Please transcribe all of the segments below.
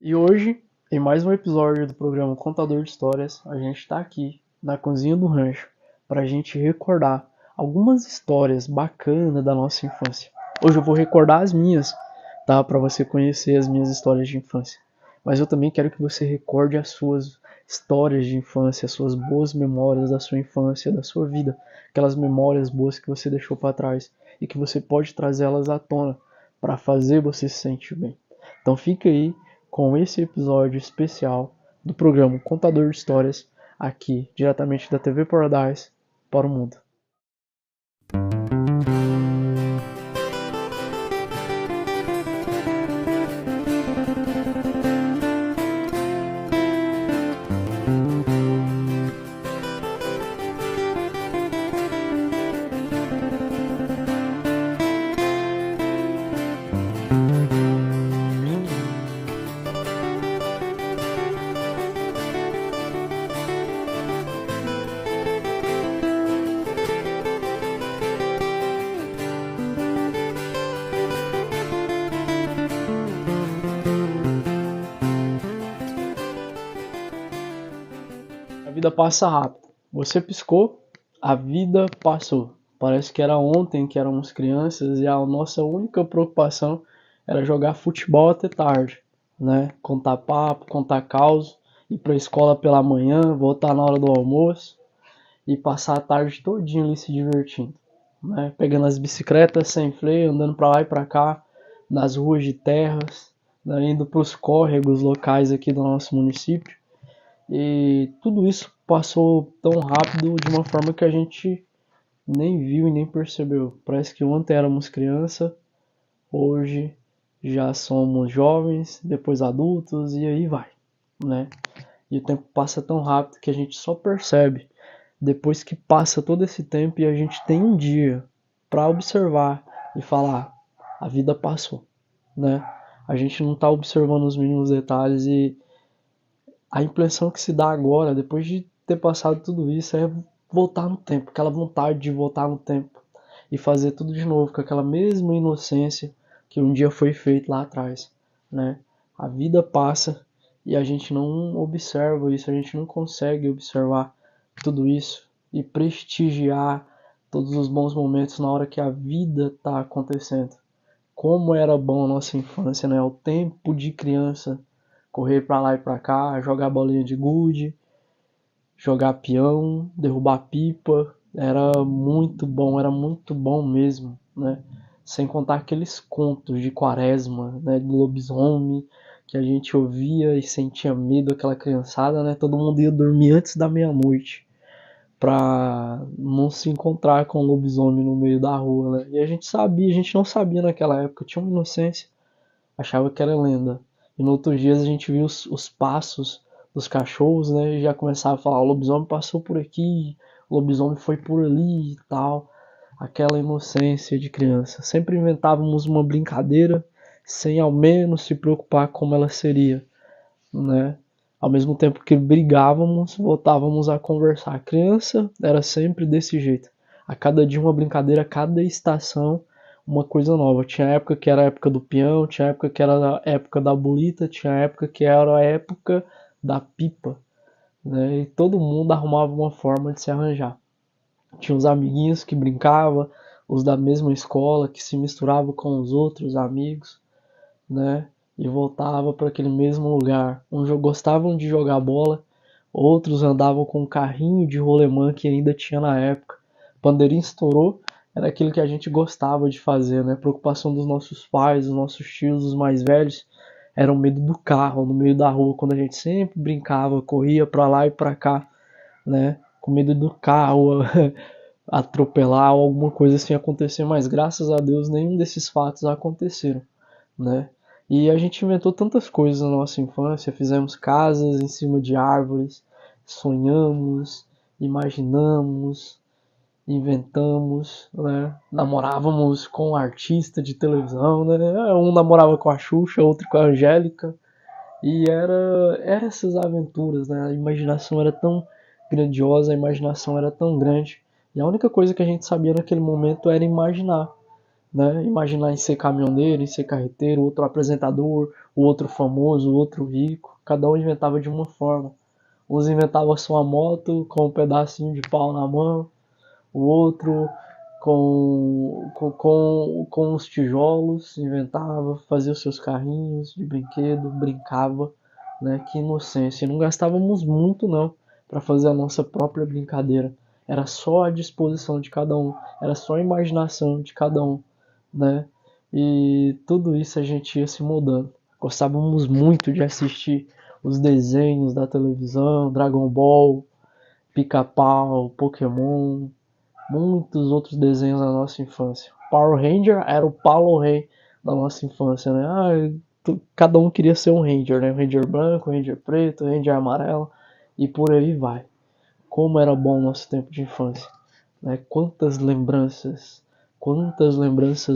E hoje, em mais um episódio do programa Contador de Histórias, a gente está aqui na cozinha do rancho para a gente recordar algumas histórias bacanas da nossa infância. Hoje eu vou recordar as minhas, tá? Para você conhecer as minhas histórias de infância. Mas eu também quero que você recorde as suas histórias de infância, as suas boas memórias da sua infância, da sua vida, aquelas memórias boas que você deixou para trás e que você pode trazê-las à tona para fazer você se sentir bem. Então fica aí com esse episódio especial do programa Contador de Histórias, aqui diretamente da TV Paradise para o mundo. A vida passa rápido. Você piscou, a vida passou. Parece que era ontem que éramos crianças e a nossa única preocupação era jogar futebol até tarde, né? Contar papo, contar caos, ir para a escola pela manhã, voltar na hora do almoço e passar a tarde todinha ali se divertindo, né? Pegando as bicicletas sem freio, andando para lá e para cá, nas ruas de terras, né? Indo para os córregos locais aqui do nosso município. E tudo isso passou tão rápido de uma forma que a gente nem viu e nem percebeu. Parece que ontem éramos criança, hoje já somos jovens, depois adultos e aí vai, né? E o tempo passa tão rápido que a gente só percebe depois que passa todo esse tempo e a gente tem um dia para observar e falar, a vida passou, né? A gente não está observando os mínimos detalhes e a impressão que se dá agora, depois de ter passado tudo isso, é voltar no tempo, aquela vontade de voltar no tempo e fazer tudo de novo com aquela mesma inocência que um dia foi feito lá atrás, né? A vida passa e a gente não observa isso, a gente não consegue observar tudo isso e prestigiar todos os bons momentos na hora que a vida está acontecendo. Como era bom a nossa infância, né? O tempo de criança, correr pra lá e pra cá, jogar bolinha de gude, jogar peão, derrubar pipa, era muito bom mesmo, né? Sem contar aqueles contos de quaresma, né, de lobisomem, que a gente ouvia e sentia medo, aquela criançada, né? Todo mundo ia dormir antes da meia-noite pra não se encontrar com o lobisomem no meio da rua, né? E a gente não sabia naquela época, tinha uma inocência, achava que era lenda. E no outros dias a gente viu os passos dos cachorros, né? E já começava a falar, o lobisomem passou por aqui, o lobisomem foi por ali e tal. Aquela inocência de criança. Sempre inventávamos uma brincadeira sem ao menos se preocupar como ela seria, né? Ao mesmo tempo que brigávamos, voltávamos a conversar. A criança era sempre desse jeito. A cada dia uma brincadeira, a cada estação uma coisa nova. Tinha época que era a época do peão, tinha época que era a época da bolita, tinha época que era a época da pipa, né? E todo mundo arrumava uma forma de se arranjar. Tinha os amiguinhos que brincavam, os da mesma escola que se misturavam com os outros amigos, né? E voltava para aquele mesmo lugar. Uns gostavam de jogar bola, outros andavam com um carrinho de rolemã que ainda tinha na época. Pandeirinho estourou, era aquilo que a gente gostava de fazer, né? Preocupação dos nossos pais, dos nossos tios, dos mais velhos, era o medo do carro no meio da rua, quando a gente sempre brincava, corria para lá e para cá, né? Com medo do carro atropelar ou alguma coisa assim acontecer, mas graças a Deus nenhum desses fatos aconteceram, né? E a gente inventou tantas coisas na nossa infância, fizemos casas em cima de árvores, sonhamos, imaginamos, inventamos, né? Namorávamos com um artista de televisão, né? Um namorava com a Xuxa, outro com a Angélica. E era essas aventuras, né? A imaginação era tão grandiosa, a imaginação era tão grande. E a única coisa que a gente sabia naquele momento era imaginar, né? Imaginar em ser caminhoneiro, em ser carreteiro, outro apresentador, o outro famoso, o outro rico. Cada um inventava de uma forma. Uns inventavam sua moto com um pedacinho de pau na mão, o outro com os tijolos, inventava, fazia os seus carrinhos de brinquedo, brincava, né? Que inocência. E não gastávamos muito não para fazer a nossa própria brincadeira. Era só a disposição de cada um, era só a imaginação de cada um, né? E tudo isso a gente ia se mudando. Gostávamos muito de assistir os desenhos da televisão, Dragon Ball, Pica-Pau, Pokémon, muitos outros desenhos da nossa infância. Power Ranger era o Paulo Rei da nossa infância, né? Cada um queria ser um Ranger, né? Ranger branco, Ranger preto, Ranger amarelo e por aí vai. Como era bom o nosso tempo de infância, né? Quantas lembranças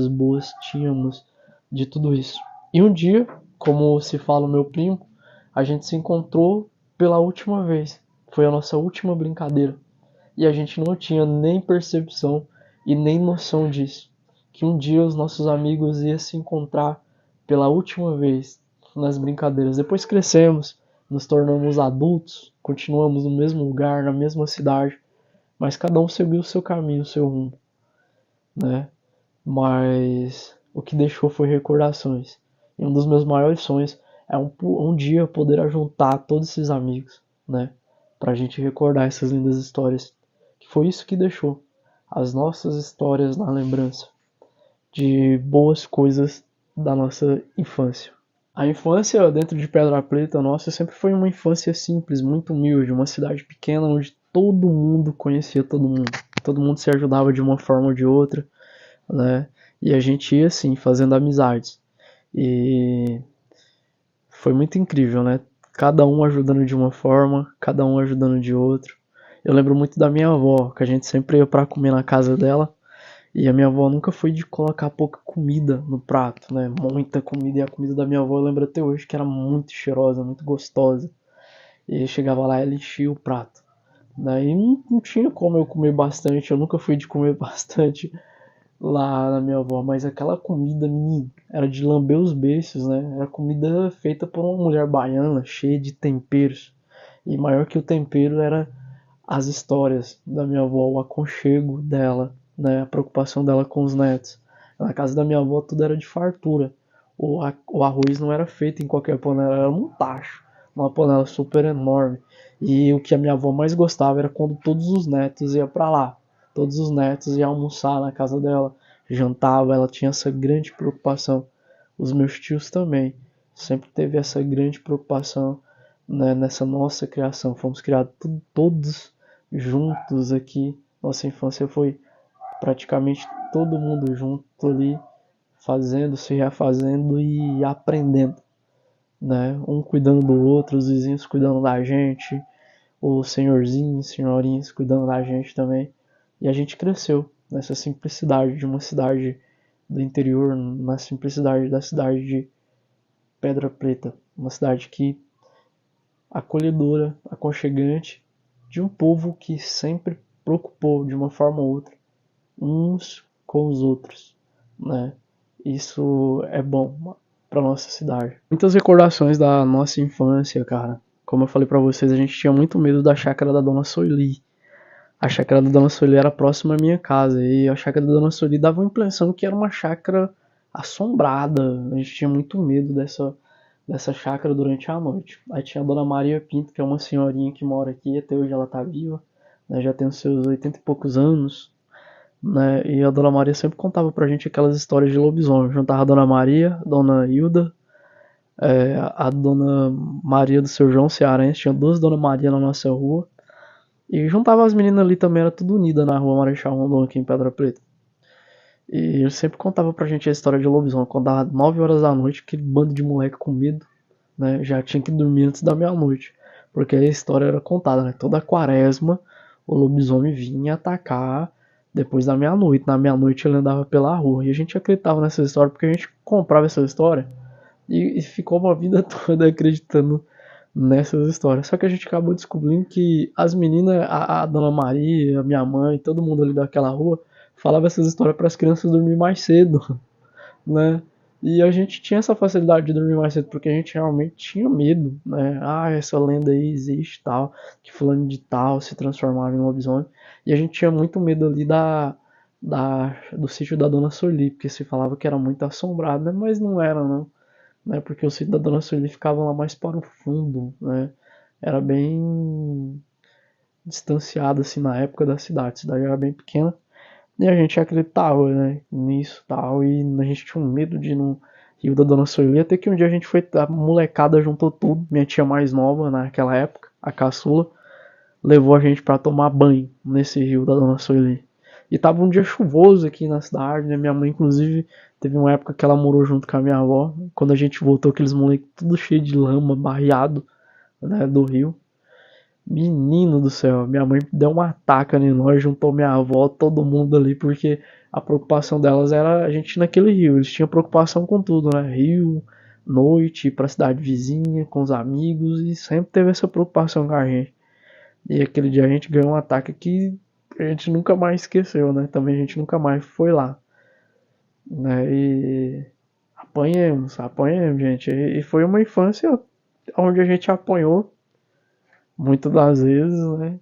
boas tínhamos de tudo isso. E um dia, como se fala o meu primo, a gente se encontrou pela última vez. Foi a nossa última brincadeira. E a gente não tinha nem percepção e nem noção disso. Que um dia os nossos amigos iam se encontrar pela última vez nas brincadeiras. Depois crescemos, nos tornamos adultos, continuamos no mesmo lugar, na mesma cidade, mas cada um seguiu o seu caminho, o seu rumo, né? Mas o que deixou foi recordações. E um dos meus maiores sonhos é um dia poder juntar todos esses amigos, né? Pra gente recordar essas lindas histórias. Que foi isso que deixou as nossas histórias na lembrança de boas coisas da nossa infância. A infância dentro de Pedra Preta nossa sempre foi uma infância simples, muito humilde, uma cidade pequena onde todo mundo conhecia todo mundo se ajudava de uma forma ou de outra, né? E a gente ia assim, fazendo amizades. E foi muito incrível, né? Cada um ajudando de uma forma, cada um ajudando de outro. Eu lembro muito da minha avó, que a gente sempre ia pra comer na casa dela. E a minha avó nunca foi de colocar pouca comida no prato, né? Muita comida. E a comida da minha avó eu lembro até hoje que era muito cheirosa, muito gostosa. E chegava lá e ela enchia o prato. Daí não tinha como eu comer bastante, eu nunca fui de comer bastante lá na minha avó, mas aquela comida, menino, era de lamber os beiços, né? Era comida feita por uma mulher baiana, cheia de temperos. E maior que o tempero era as histórias da minha avó, o aconchego dela, né? A preocupação dela com os netos. Na casa da minha avó tudo era de fartura. O arroz não era feito em qualquer panela, era num tacho, uma panela super enorme. E o que a minha avó mais gostava era quando todos os netos iam para lá. Todos os netos iam almoçar na casa dela, jantava, ela tinha essa grande preocupação. Os meus tios também sempre teve essa grande preocupação, né, nessa nossa criação. Fomos criados todos juntos aqui. Nossa infância foi praticamente todo mundo junto ali, fazendo, se refazendo e aprendendo, né? Um cuidando do outro, os vizinhos cuidando da gente, os senhorzinhos, senhorinhas cuidando da gente também. E a gente cresceu nessa simplicidade de uma cidade do interior, na simplicidade da cidade de Pedra Preta, uma cidade que acolhedora, aconchegante, de um povo que sempre preocupou de uma forma ou outra uns com os outros, né? Isso é bom para nossa cidade. Muitas recordações da nossa infância, cara. Como eu falei para vocês, a gente tinha muito medo da chácara da Dona Soili. A chácara da Dona Soili era próxima à minha casa e a chácara da Dona Soili dava a impressão que era uma chácara assombrada. A gente tinha muito medo dessa chácara durante a noite. Aí tinha a Dona Maria Pinto, que é uma senhorinha que mora aqui, até hoje ela tá viva, né? Já tem os seus 80 e poucos anos, né? E a Dona Maria sempre contava pra gente aquelas histórias de lobisomem. Juntava a Dona Maria, a Dona Hilda, a Dona Maria do Seu João Cearense, tinha duas Dona Maria na nossa rua. E juntava as meninas ali também, era tudo unida na rua Marechal Rondon aqui em Pedra Preta. E ele sempre contava pra gente a história de lobisomem. Quando dava 9 horas da noite, aquele bando de moleque com medo, né? Já tinha que dormir antes da meia-noite. Porque a história era contada, né? Toda quaresma o lobisomem vinha atacar depois da meia-noite. Na meia-noite ele andava pela rua. E a gente acreditava nessa história porque a gente comprava essa história e ficou uma vida toda acreditando nessas histórias. Só que a gente acabou descobrindo que as meninas, a Dona Maria, a minha mãe, todo mundo ali daquela rua, falava essas histórias para as crianças dormir mais cedo, né? E a gente tinha essa facilidade de dormir mais cedo porque a gente realmente tinha medo, né? Ah, essa lenda aí existe tal, que fulano de tal se transformava em lobisomem. E a gente tinha muito medo ali do sítio da Dona Soli, porque se falava que era muito assombrado, né? Mas não era, não, né? Porque o sítio da Dona Sueli ficava lá mais para o fundo, né? Era bem distanciado assim na época da cidade. A cidade era bem pequena e a gente acreditava, né, nisso tal, e a gente tinha um medo de ir no rio da Dona Sueli. Até que um dia a gente foi, a molecada juntou tudo, minha tia mais nova naquela época, a caçula, levou a gente para tomar banho nesse rio da Dona Sueli. E tava um dia chuvoso aqui na cidade, né? Minha mãe, inclusive, teve uma época que ela morou junto com a minha avó. Quando a gente voltou, aqueles moleques tudo cheio de lama, barreado, né, do rio. Menino do céu, minha mãe deu uma ataca em nós, juntou minha avó, todo mundo ali, porque a preocupação delas era a gente ir naquele rio. Eles tinham preocupação com tudo, né? Rio, noite, ir pra cidade vizinha, com os amigos, e sempre teve essa preocupação com a gente. E aquele dia a gente ganhou um ataque que a gente nunca mais esqueceu, né? Também a gente nunca mais foi lá, né? E apanhamos, gente. E foi uma infância onde a gente apanhou muitas das vezes, né?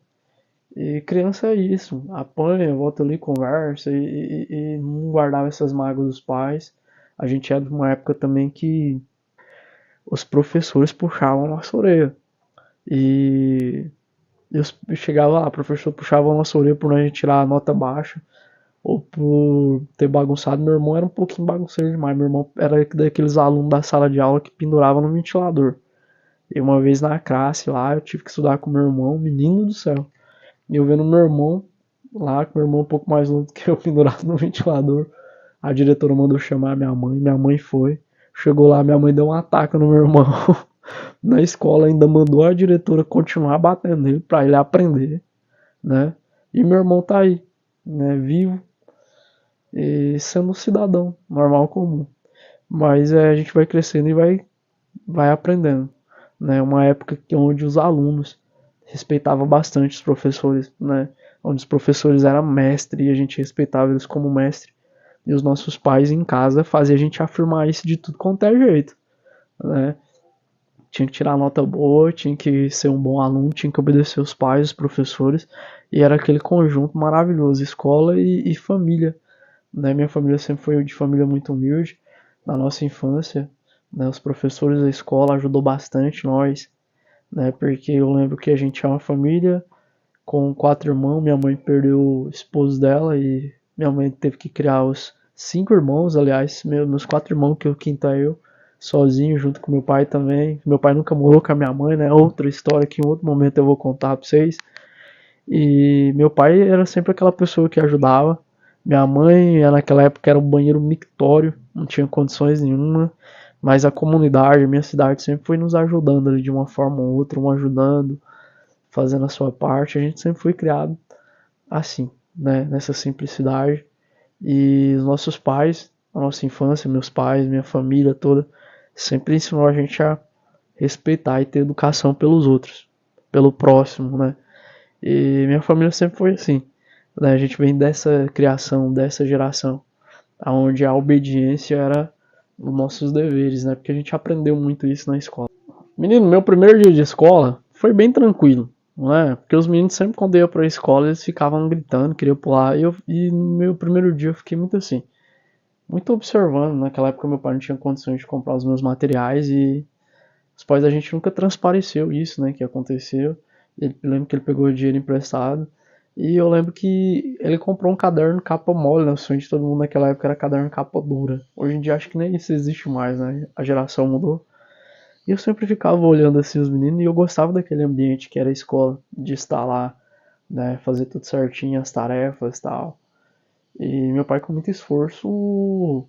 E criança é isso, apanha, volta ali, conversa e não guardava essas mágoas dos pais. A gente é de uma época também que os professores puxavam a nossa orelha. E eu chegava lá, o professor puxava a nossa orelha por a gente tirar a nota baixa ou por ter bagunçado. Meu irmão era um pouquinho bagunceiro demais. Meu irmão era daqueles alunos da sala de aula que pendurava no ventilador. E uma vez na classe lá, eu tive que estudar com meu irmão, menino do céu. E eu vendo meu irmão lá, com meu irmão um pouco mais novo do que eu, pendurado no ventilador. A diretora mandou chamar minha mãe foi. Chegou lá, minha mãe deu um ataque no meu irmão. Na escola ainda mandou a diretora continuar batendo nele pra ele aprender, né? E meu irmão tá aí, né, vivo e sendo um cidadão normal comum. Mas a gente vai crescendo e vai aprendendo, né? Uma época onde os alunos respeitavam bastante os professores, né? Onde os professores eram mestres e a gente respeitava eles como mestre. E os nossos pais em casa faziam a gente afirmar isso de tudo quanto é jeito, né? Tinha que tirar nota boa, tinha que ser um bom aluno, tinha que obedecer os pais, os professores, e era aquele conjunto maravilhoso, escola e família, né? Minha família sempre foi de família muito humilde, na nossa infância, né? Os professores da escola ajudou bastante nós, né? Porque eu lembro que a gente é uma família com 4 irmãos, minha mãe perdeu o esposo dela e minha mãe teve que criar os 5 irmãos, aliás, meus 4 irmãos, que o quinto é eu, sozinho, junto com meu pai também. Meu pai nunca morou com a minha mãe, né? Outra história que em outro momento eu vou contar pra vocês. E meu pai era sempre aquela pessoa que ajudava. Minha mãe, naquela época, era um banheiro mictório, não tinha condições nenhuma. Mas a comunidade, a minha cidade, sempre foi nos ajudando ali de uma forma ou outra, um ajudando, fazendo a sua parte. A gente sempre foi criado assim, né? Nessa simplicidade. E os nossos pais, a nossa infância, meus pais, minha família toda, sempre ensinou a gente a respeitar e ter educação pelos outros, pelo próximo, né? E minha família sempre foi assim, né? A gente vem dessa criação, dessa geração, onde a obediência era os nossos deveres, né? Porque a gente aprendeu muito isso na escola. Menino, meu primeiro dia de escola foi bem tranquilo, não é? Porque os meninos sempre quando eu ia pra escola, eles ficavam gritando, queriam pular, e no meu primeiro dia eu fiquei muito assim, muito observando. Naquela época meu pai não tinha condições de comprar os meus materiais e os pais da gente nunca transpareceu isso, né, que aconteceu. Eu lembro que ele pegou o dinheiro emprestado e eu lembro que ele comprou um caderno capa mole, né? O sonho de todo mundo naquela época era caderno capa dura. Hoje em dia acho que nem isso existe mais, né? A geração mudou. E eu sempre ficava olhando assim os meninos e eu gostava daquele ambiente que era a escola, de estar lá, né, fazer tudo certinho, as tarefas e tal. E meu pai, com muito esforço,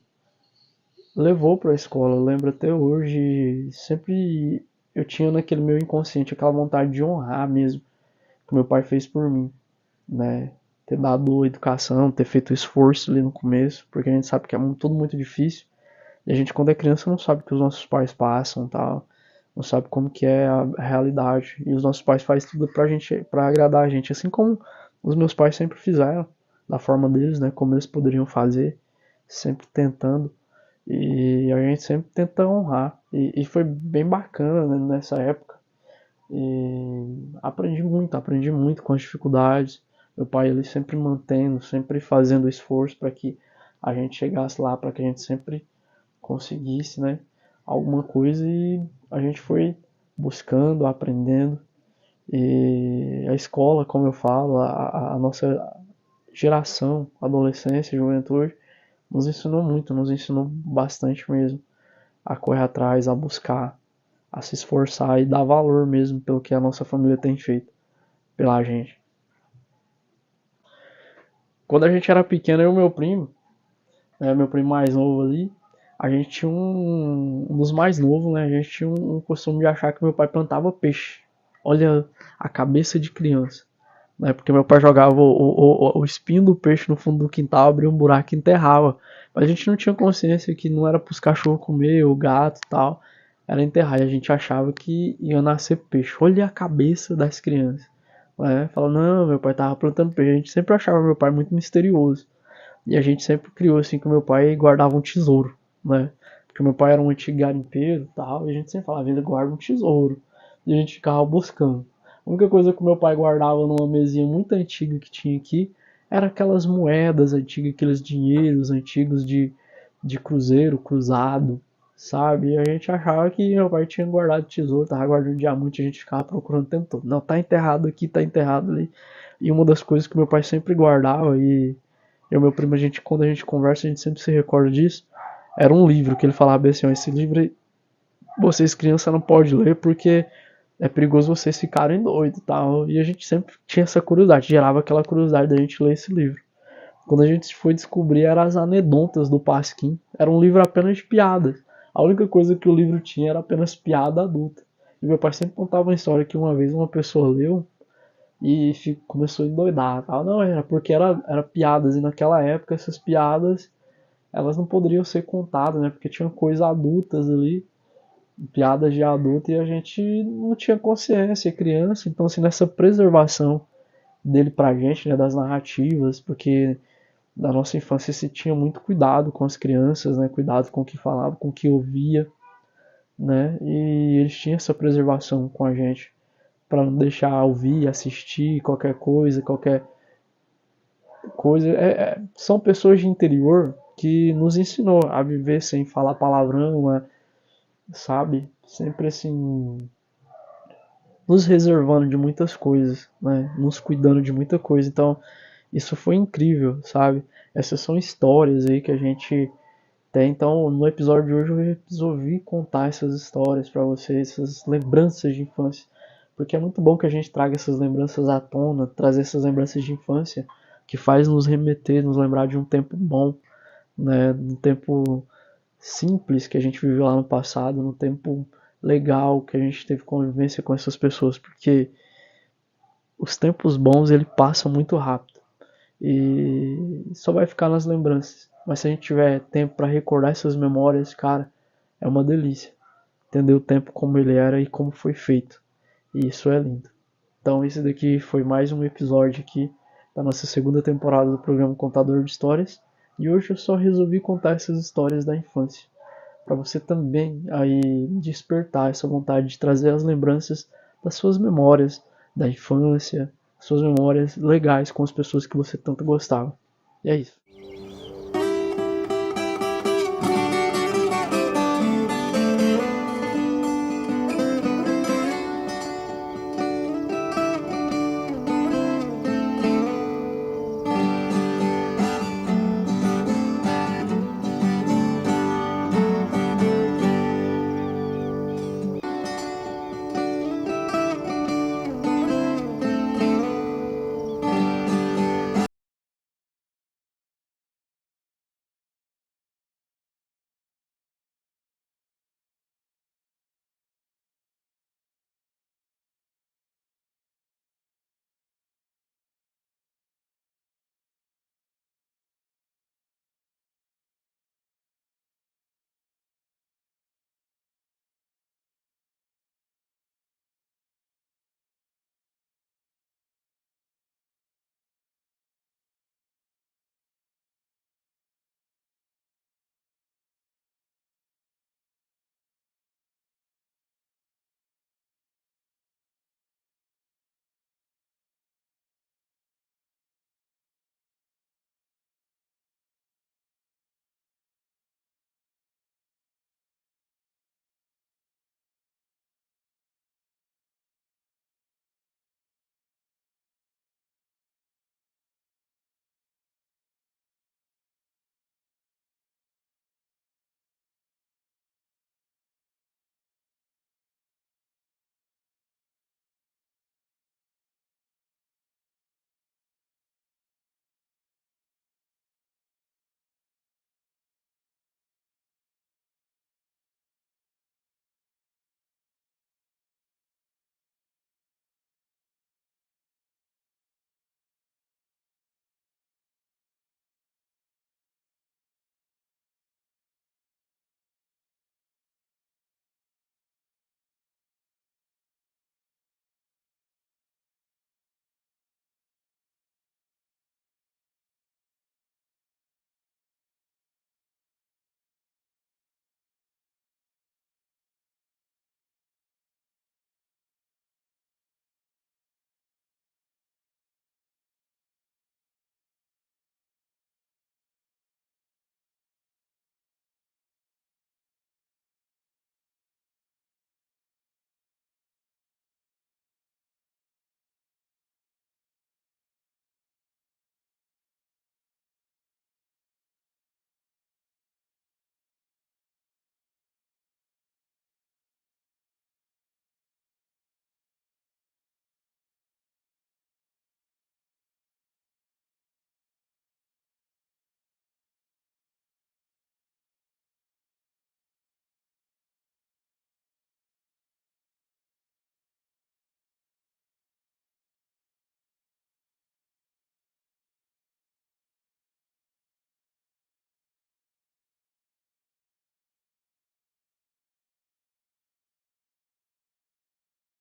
levou para a escola. Eu lembro até hoje, sempre eu tinha naquele meu inconsciente aquela vontade de honrar mesmo que meu pai fez por mim, né? Ter dado educação, ter feito esforço ali no começo, porque a gente sabe que é tudo muito difícil. E a gente, quando é criança, não sabe o que os nossos pais passam, tal, não sabe como que é a realidade. E os nossos pais fazem tudo pra gente, pra agradar a gente, assim como os meus pais sempre fizeram, da forma deles, né? Como eles poderiam fazer, sempre tentando. E a gente sempre tenta honrar. E foi bem bacana, né, nessa época. E aprendi muito com as dificuldades. Meu pai, ele sempre mantendo, sempre fazendo esforço para que a gente chegasse lá, para que a gente sempre conseguisse, né, alguma coisa, e a gente foi buscando, aprendendo. E a escola, como eu falo, a nossa geração, adolescência, juventude, nos ensinou muito, nos ensinou bastante mesmo a correr atrás, a buscar, a se esforçar e dar valor mesmo pelo que a nossa família tem feito pela gente. Quando a gente era pequeno, eu e meu primo, meu primo mais novo ali, a gente tinha um dos mais novos, né? A gente tinha um costume de achar que meu pai plantava peixe. Olha a cabeça de criança. Né? Porque meu pai jogava o espinho do peixe no fundo do quintal, abria um buraco e enterrava. Mas a gente não tinha consciência que não era para os cachorros comer, o gato e tal. Era enterrar. E a gente achava que ia nascer peixe. Olha a cabeça das crianças. Né? Fala, não, meu pai tava plantando peixe. A gente sempre achava meu pai muito misterioso. E a gente sempre criou assim que o meu pai guardava um tesouro, né? Porque meu pai era um antigo garimpeiro e tal, e a gente sempre falava, ele guarda um tesouro. E a gente ficava buscando. A única coisa que o meu pai guardava numa mesinha muito antiga que tinha aqui era aquelas moedas antigas, aqueles dinheiros antigos de cruzeiro, cruzado, sabe? E a gente achava que meu pai tinha guardado tesouro, tava guardando diamante, a gente ficava procurando o tempo todo. Não, tá enterrado aqui, tá enterrado ali. E uma das coisas que meu pai sempre guardava, e eu e meu primo, quando a gente conversa, a gente sempre se recorda disso, era um livro que ele falava bem assim, ó, esse livro vocês crianças não podem ler porque é perigoso vocês ficarem doidos e tal. E a gente sempre tinha essa curiosidade, gerava aquela curiosidade da gente ler esse livro. Quando a gente foi descobrir, eram as anedontas do Pasquim. Era um livro apenas de piadas. A única coisa que o livro tinha era apenas piada adulta. E meu pai sempre contava uma história que uma vez uma pessoa leu e começou a endoidar. Tal. Não, era porque era piadas. E naquela época essas piadas elas não poderiam ser contadas, né? Porque tinham coisas adultas ali, piadas de adulto, e a gente não tinha consciência, criança. Então, assim, nessa preservação dele pra gente, né, das narrativas, porque da nossa infância se tinha muito cuidado com as crianças, né, cuidado com o que falava, com o que ouvia, né, e eles tinham essa preservação com a gente, para não deixar ouvir, assistir qualquer coisa. São pessoas de interior que nos ensinou a viver sem falar palavrão, né, sabe? Sempre assim, nos reservando de muitas coisas, né? Nos cuidando de muita coisa. Então, isso foi incrível, sabe? Essas são histórias aí que a gente tem. Então, no episódio de hoje eu resolvi contar essas histórias para vocês, essas lembranças de infância, porque é muito bom que a gente traga essas lembranças à tona, trazer essas lembranças de infância que faz nos remeter, nos lembrar de um tempo bom, né? Um tempo simples que a gente viveu lá no passado, num tempo legal que a gente teve convivência com essas pessoas, porque os tempos bons ele passam muito rápido e só vai ficar nas lembranças. Mas se a gente tiver tempo para recordar essas memórias, cara, é uma delícia. Entender o tempo como ele era e como foi feito. E isso é lindo. Então esse daqui foi mais um episódio aqui da nossa segunda temporada do programa Contador de Histórias. E hoje eu só resolvi contar essas histórias da infância, para você também aí despertar essa vontade de trazer as lembranças das suas memórias da infância, suas memórias legais com as pessoas que você tanto gostava. E é isso.